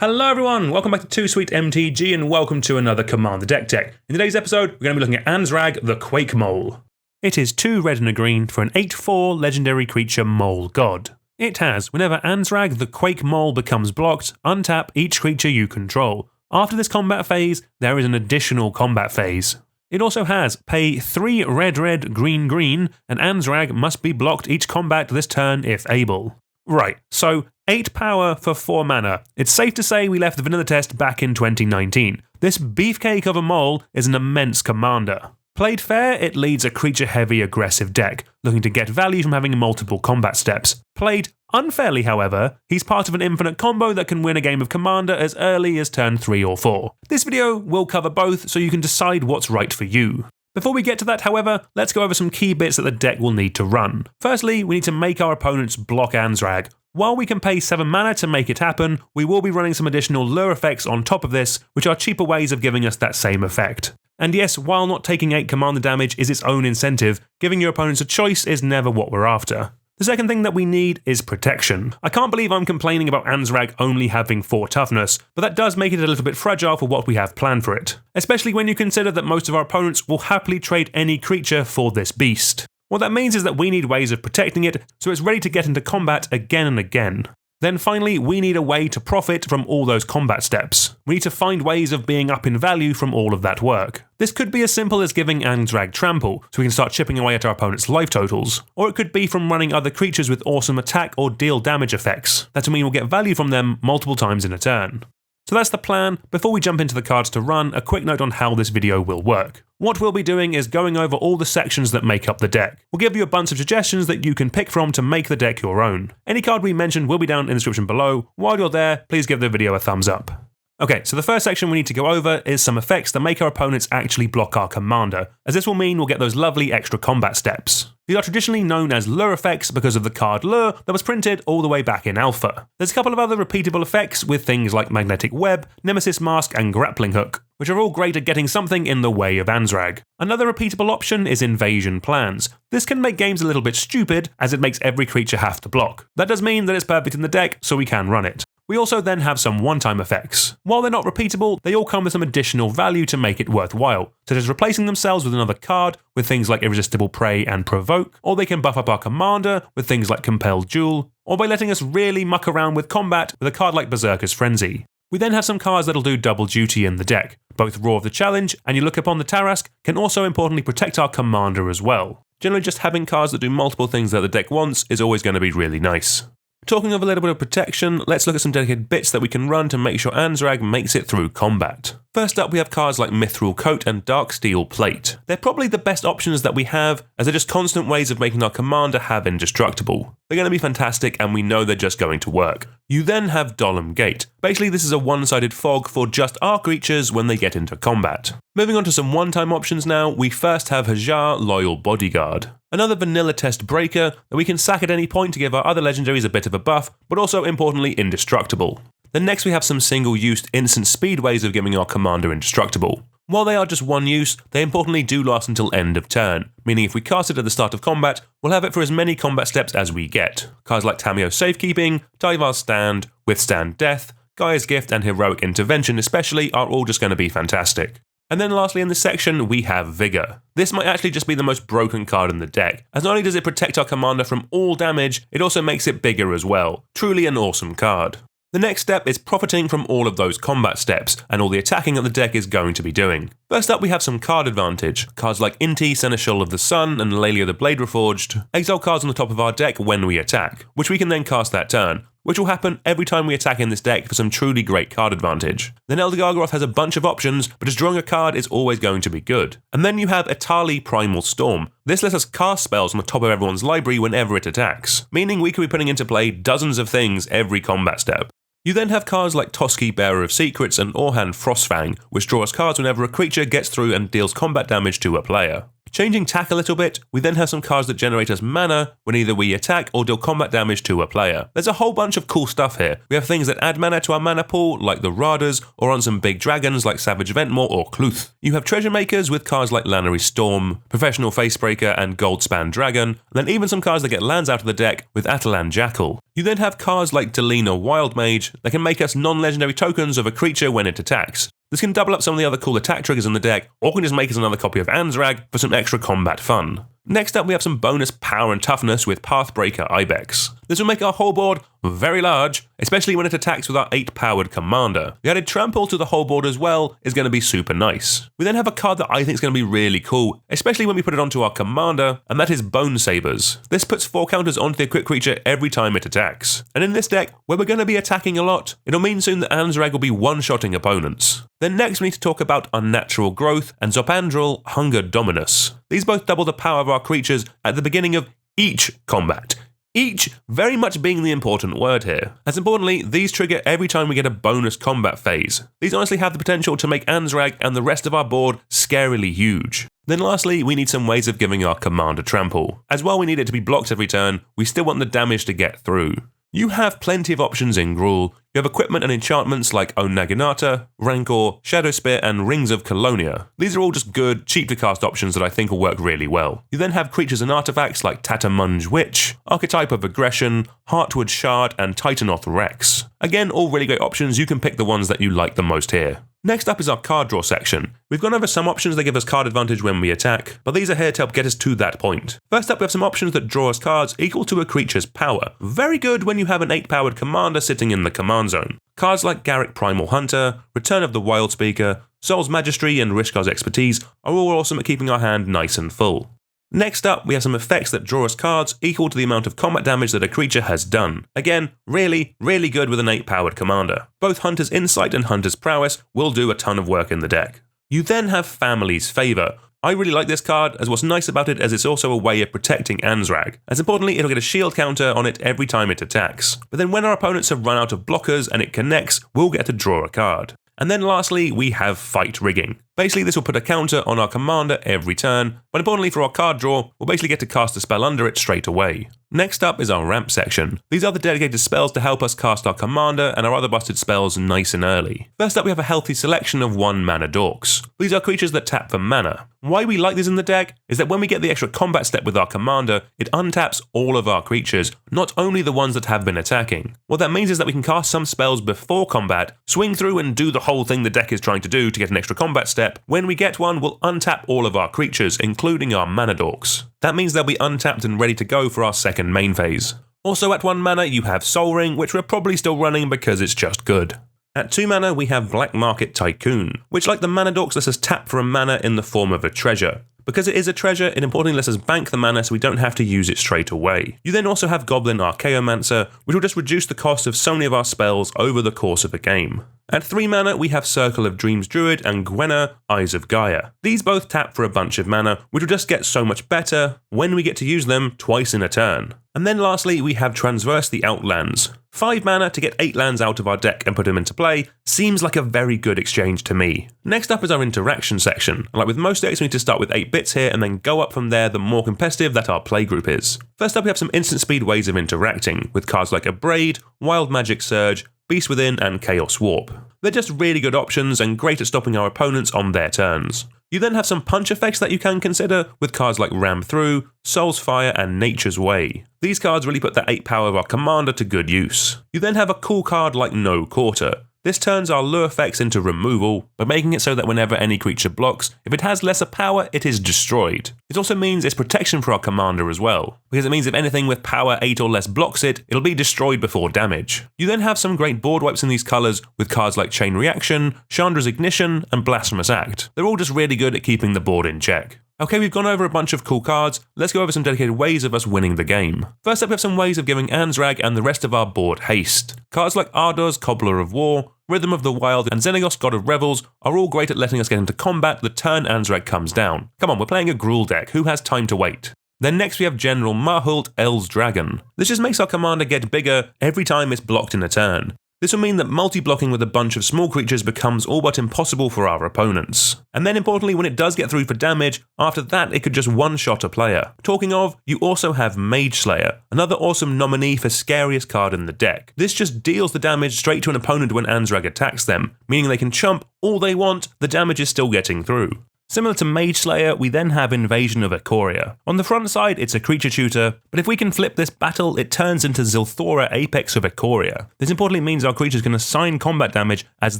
Hello everyone, welcome back to Too Sweet MTG and welcome to another Commander Deck Tech. In today's episode, we're going to be looking at Anzrag, the Quake-Mole. It is 2 red and a green for an 8/4 legendary creature Mole God. It has, whenever Anzrag, the Quake-Mole becomes blocked, untap each creature you control. After this combat phase, there is an additional combat phase. It also has, pay 3 red, green, and Anzrag must be blocked each combat this turn if able. Right, so 8 power for 4 mana. It's safe to say we left the vanilla test back in 2019. This beefcake of a mole is an immense commander. Played fair, it leads a creature-heavy aggressive deck, looking to get value from having multiple combat steps. Played unfairly, however, he's part of an infinite combo that can win a game of Commander as early as turn 3 or 4. This video will cover both, so you can decide what's right for you. Before we get to that, however, let's go over some key bits that the deck will need to run. Firstly, we need to make our opponents block Anzrag. While we can pay 7 mana to make it happen, we will be running some additional lure effects on top of this, which are cheaper ways of giving us that same effect. And yes, while not taking 8 commander damage is its own incentive, giving your opponents a choice is never what we're after. The second thing that we need is protection. I can't believe I'm complaining about Anzrag only having 4 toughness, but that does make it a little bit fragile for what we have planned for it. Especially when you consider that most of our opponents will happily trade any creature for this beast. What that means is that we need ways of protecting it so it's ready to get into combat again and again. Then finally, we need a way to profit from all those combat steps. We need to find ways of being up in value from all of that work. This could be as simple as giving Anzrag Trample, so we can start chipping away at our opponent's life totals. Or it could be from running other creatures with awesome attack or deal damage effects. That will mean we'll get value from them multiple times in a turn. So that's the plan. Before we jump into the cards to run, a quick note on how this video will work. What we'll be doing is going over all the sections that make up the deck. We'll give you a bunch of suggestions that you can pick from to make the deck your own. Any card we mentioned will be down in the description below. While you're there, please give the video a thumbs up. Okay, so the first section we need to go over is some effects that make our opponents actually block our commander, as this will mean we'll get those lovely extra combat steps. These are traditionally known as lure effects because of the card lure that was printed all the way back in alpha. There's a couple of other repeatable effects with things like Magnetic Web, Nemesis Mask, and Grappling Hook, which are all great at getting something in the way of Anzrag. Another repeatable option is Invasion Plans. This can make games a little bit stupid, as it makes every creature have to block. That does mean that it's perfect in the deck, so we can run it. We also then have some one-time effects. While they're not repeatable, they all come with some additional value to make it worthwhile, such as replacing themselves with another card with things like Irresistible Prey and Provoke, or they can buff up our commander with things like Compelled Duel, or by letting us really muck around with combat with a card like Berserker's Frenzy. We then have some cards that'll do double duty in the deck. Both Roar of the Challenge and You Look Upon the Tarrasque can also importantly protect our commander as well. Generally just having cards that do multiple things that the deck wants is always going to be really nice. Talking of a little bit of protection, let's look at some dedicated bits that we can run to make sure Anzrag makes it through combat. First up, we have cards like Mithril Coat and Darksteel Plate. They're probably the best options that we have, as they're just constant ways of making our commander have indestructible. They're going to be fantastic, and we know they're just going to work. You then have Dolmen Gate. Basically, this is a one-sided fog for just our creatures when they get into combat. Moving on to some one-time options now, we first have Hajar, Loyal Bodyguard. Another vanilla test breaker that we can sack at any point to give our other legendaries a bit of a buff, but also importantly indestructible. Then next we have some single-use instant speed ways of giving our commander indestructible. While they are just one use, they importantly do last until end of turn, meaning if we cast it at the start of combat, we'll have it for as many combat steps as we get. Cards like Tamiyo Safekeeping, Tyvar Stand, Withstand Death, Gaea's Gift and Heroic Intervention especially are all just going to be fantastic. And then lastly in this section, we have Vigor. This might actually just be the most broken card in the deck, as not only does it protect our commander from all damage, it also makes it bigger as well. Truly an awesome card. The next step is profiting from all of those combat steps, and all the attacking that the deck is going to be doing. First up we have some card advantage. Cards like Inti, Seneschal of the Sun, and Laelia the Blade Reforged exile cards on the top of our deck when we attack, which we can then cast that turn, which will happen every time we attack in this deck for some truly great card advantage. Then Gargaroth has a bunch of options, but just drawing a card is always going to be good. And then you have Etali Primal Storm. This lets us cast spells on the top of everyone's library whenever it attacks, meaning we could be putting into play dozens of things every combat step. You then have cards like Toski, Bearer of Secrets, and Orhan Frostfang, which draw us cards whenever a creature gets through and deals combat damage to a player. Changing tack a little bit, we then have some cards that generate us mana when either we attack or deal combat damage to a player. There's a whole bunch of cool stuff here. We have things that add mana to our mana pool, like the Radas, or on some big dragons like Savage Ventmore or Cluth. You have treasure makers with cards like Lannery Storm, Professional Facebreaker, and Goldspan Dragon, and then even some cards that get lands out of the deck with Atalan Jackal. You then have cards like Delina Wild Mage that can make us non-legendary tokens of a creature when it attacks. This can double up some of the other cool attack triggers in the deck, or can just make us another copy of Anzrag for some extra combat fun. Next up, we have some bonus power and toughness with Pathbreaker Ibex. This will make our whole board very large, especially when it attacks with our 8-powered commander. The added trample to the whole board as well is going to be super nice. We then have a card that I think is going to be really cool, especially when we put it onto our commander, and that is Bone Sabers. This puts 4 counters onto the equipped creature every time it attacks. And in this deck, where we're going to be attacking a lot, it'll mean soon that Anzrag will be one-shotting opponents. Then next we need to talk about Unnatural Growth and Zopandrel Hunger Dominus. These both double the power of our creatures at the beginning of each combat. Each very much being the important word here. As importantly, these trigger every time we get a bonus combat phase. These honestly have the potential to make Anzrag and the rest of our board scarily huge. Then lastly, we need some ways of giving our commander trample. As while we need it to be blocked every turn, we still want the damage to get through. You have plenty of options in Gruul. You have equipment and enchantments like Onaginata, Rancor, Shadow Spear, and Rings of Colonia. These are all just good, cheap to cast options that I think will work really well. You then have creatures and artifacts like Tatamunge Witch, Archetype of Aggression, Heartwood Shard, and Titanoth Rex. Again, all really great options. You can pick the ones that you like the most here. Next up is our card draw section. We've gone over some options that give us card advantage when we attack, but these are here to help get us to that point. First up, we have some options that draw us cards equal to a creature's power. Very good when you have an 8-powered commander sitting in the command zone. Cards like Garruk Primal Hunter, Return of the Wild Speaker, Soul's Majesty, and Rishkar's Expertise are all awesome at keeping our hand nice and full. Next up, we have some effects that draw us cards equal to the amount of combat damage that a creature has done. Again, really good with an 8-powered commander. Both Hunter's Insight and Hunter's Prowess will do a ton of work in the deck. You then have Family's Favour. I really like this card, as what's nice about it is it's also a way of protecting Anzrag. As importantly, it'll get a shield counter on it every time it attacks. But then when our opponents have run out of blockers and it connects, we'll get to draw a card. And then lastly, we have Fight Rigging. Basically, this will put a counter on our commander every turn, but importantly for our card draw, we'll basically get to cast a spell under it straight away. Next up is our ramp section. These are the dedicated spells to help us cast our commander and our other busted spells nice and early. First up, we have a healthy selection of 1-mana dorks. These are creatures that tap for mana. Why we like these in the deck is that when we get the extra combat step with our commander, it untaps all of our creatures, not only the ones that have been attacking. What that means is that we can cast some spells before combat, swing through and do the whole thing the deck is trying to do to get an extra combat step. When we get one, we'll untap all of our creatures, including our mana dorks. That means they'll be untapped and ready to go for our second main phase. Also at 1 mana, you have Soul Ring, which we're probably still running because it's just good. At 2 mana, we have Black Market Tycoon, which like the mana dorks lets us tap for a mana in the form of a treasure. Because it is a treasure, it importantly lets us bank the mana so we don't have to use it straight away. You then also have Goblin Archaeomancer, which will just reduce the cost of so many of our spells over the course of a game. At 3 mana, we have Circle of Dreams Druid and Gwenna, Eyes of Gaea. These both tap for a bunch of mana, which will just get so much better when we get to use them twice in a turn. And then lastly, we have Transverse the Outlands. 5 mana to get 8 lands out of our deck and put them into play seems like a very good exchange to me. Next up is our interaction section. And like with most decks, we need to start with 8 bits here and then go up from there the more competitive that our playgroup is. First up, we have some instant speed ways of interacting, with cards like Abrade, Wild Magic Surge, Beast Within, and Chaos Warp. They're just really good options and great at stopping our opponents on their turns. You then have some punch effects that you can consider, with cards like Ram Through, Soul's Fire, and Nature's Way. These cards really put the 8 power of our commander to good use. You then have a cool card like No Quarter. This turns our lure effects into removal, by making it so that whenever any creature blocks, if it has lesser power, it is destroyed. It also means it's protection for our commander as well, because it means if anything with power 8 or less blocks it, it'll be destroyed before damage. You then have some great board wipes in these colours, with cards like Chain Reaction, Chandra's Ignition, and Blasphemous Act. They're all just really good at keeping the board in check. Okay, we've gone over a bunch of cool cards, let's go over some dedicated ways of us winning the game. First up, we have some ways of giving Anzrag and the rest of our board haste. Cards like Ardor's Cobbler of War, Rhythm of the Wild, and Xenagos God of Revels are all great at letting us get into combat the turn Anzrag comes down. Come on, we're playing a Gruul deck, who has time to wait? Then next we have General Marhult El's Dragon. This just makes our commander get bigger every time it's blocked in a turn. This will mean that multi-blocking with a bunch of small creatures becomes all but impossible for our opponents. And then importantly, when it does get through for damage, after that it could just one-shot a player. Talking of, you also have Mage Slayer, another awesome nominee for scariest card in the deck. This just deals the damage straight to an opponent when Anzrag attacks them, meaning they can chump all they want, the damage is still getting through. Similar to Mage Slayer, we then have Invasion of Ikoria. On the front side, it's a creature tutor, but if we can flip this battle, it turns into Zilthora, Apex of Ikoria. This importantly means our creatures can assign combat damage as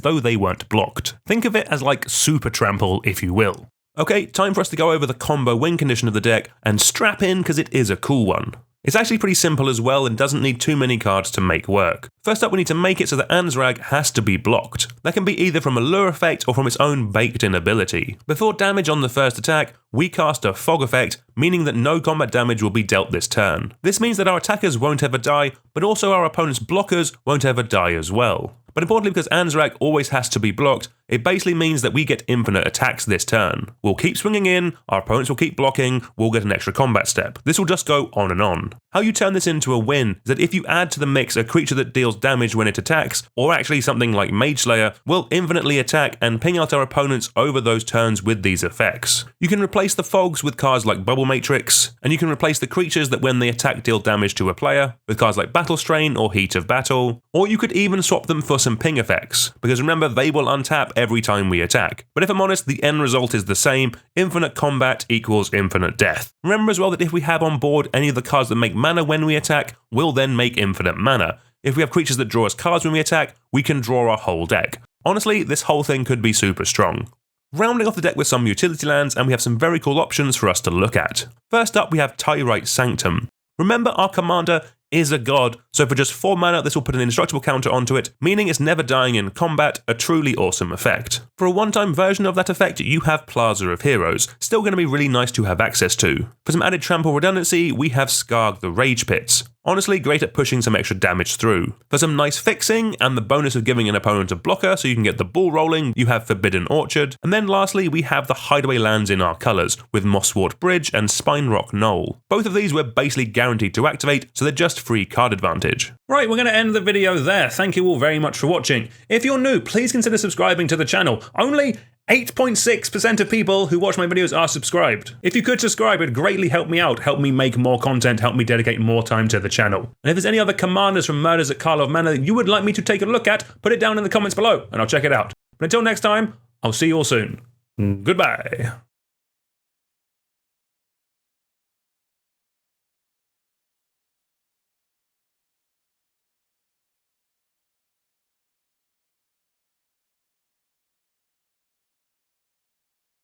though they weren't blocked. Think of it as like Super Trample, if you will. Okay, time for us to go over the combo win condition of the deck, and strap in because it is a cool one. It's actually pretty simple as well and doesn't need too many cards to make work. First up, we need to make it so that Anzrag has to be blocked. That can be either from a lure effect or from its own baked-in ability. Before damage on the first attack, we cast a fog effect, meaning that no combat damage will be dealt this turn. This means that our attackers won't ever die, but also our opponent's blockers won't ever die as well. But importantly, because Anzrag always has to be blocked, it basically means that we get infinite attacks this turn. We'll keep swinging in, our opponents will keep blocking, we'll get an extra combat step. This will just go on and on. How you turn this into a win is that if you add to the mix a creature that deals damage when it attacks, or actually something like Mage Slayer, will infinitely attack and ping out our opponents over those turns with these effects. You can replace the fogs with cards like Bubble Matrix, and you can replace the creatures that when they attack deal damage to a player with cards like Battle Strain or Heat of Battle, or you could even swap them for some ping effects, because remember they will untap every time we attack. But if I'm honest, the end result is the same, infinite combat equals infinite death. Remember as well that if we have on board any of the cards that make mana when we attack, we'll then make infinite mana. If we have creatures that draw us cards when we attack, we can draw our whole deck. Honestly, this whole thing could be super strong. Rounding off the deck with some utility lands, and we have some very cool options for us to look at. First up, we have Tyrite Sanctum. Remember, our commander is a god, so for just 4 mana this will put an indestructible counter onto it, meaning it's never dying in combat, a truly awesome effect. For a one-time version of that effect, you have Plaza of Heroes, still going to be really nice to have access to. For some added trample redundancy, we have Skarg the Rage Pits. Honestly, great at pushing some extra damage through. For some nice fixing, and the bonus of giving an opponent a blocker so you can get the ball rolling, you have Forbidden Orchard. And then lastly, we have the hideaway lands in our colours, with Mosswort Bridge and Spine Rock Knoll. Both of these we're basically guaranteed to activate, so they're just free card advantage. Right, we're going to end the video there. Thank you all very much for watching. If you're new, please consider subscribing to the channel. Only 8.6% of people who watch my videos are subscribed. If you could subscribe, it'd greatly help me out, help me make more content, help me dedicate more time to the channel. And if there's any other commanders from Murders at Karlov Manor that you would like me to take a look at, put it down in the comments below and I'll check it out. But until next time, I'll see you all soon. Goodbye.